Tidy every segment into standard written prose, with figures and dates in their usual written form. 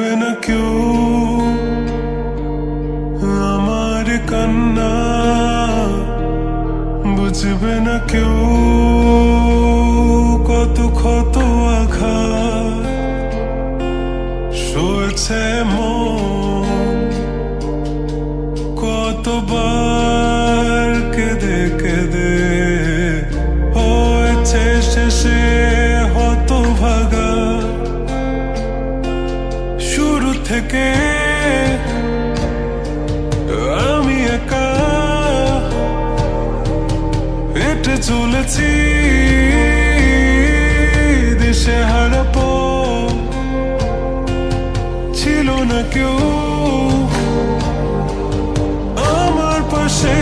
বুঝবে না কেউ আমার কান্না, বুঝবে না কেউ কত ক্ষত আঘাত সয়েছে মন, কতবার কেঁদে কেঁদে হয়েছে শেষে হতভাগা। শুরু থেকে আমি একা হেঁটে চলেছি দিশে হারা পথ, ছিল না কেউ আমার পাশে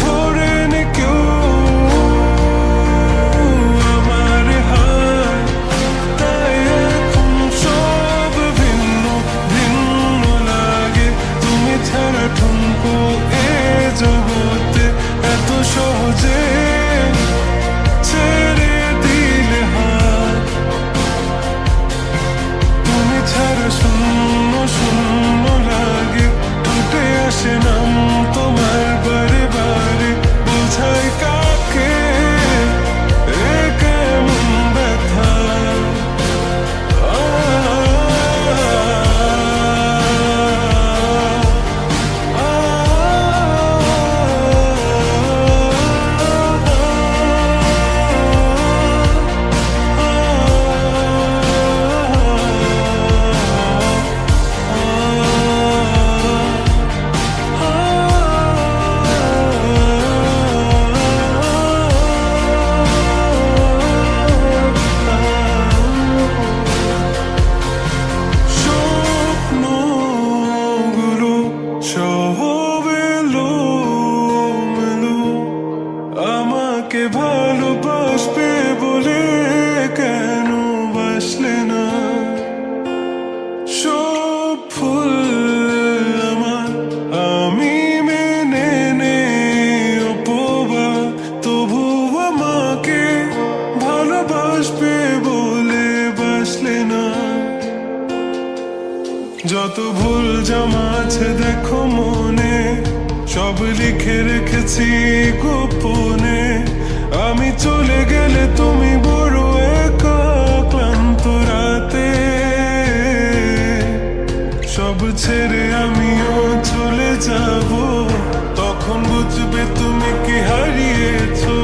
ধরে নে কেউ আমার হাত, তাই এখন সব ভিন্ন ভিন্ন লাগে। তুমি ছাড়া ঠুনকো এ জগতে এত সহজে ছেড়ে দিলে হাত। তুমি ছাড়া শূন্য শূন্য লাগে, ঠোঁটে আসে নাম তোমার বারে বারে। বোঝাই কাকে এ কেমন ব্যথা, স্বপ্নগুলো সব এলোমেলো। আমাকে ভালোবাসবে বলে কেন বাসলে না? সব ফুল আমার আমি মেনে নেই অপবাদ, তবু আমাকে ভালোবাসবে বলে বাসলে না। যত ভুল জমা আছে দেখো মনে, সব লিখে রেখেছি গোপনে। আমি চলে গেলে তুমি বড় একা ক্লান্ত রাতে, সব ছেড়ে আমিও চলে যাব। তখন বুঝবে তুমি কি হারিয়েছো।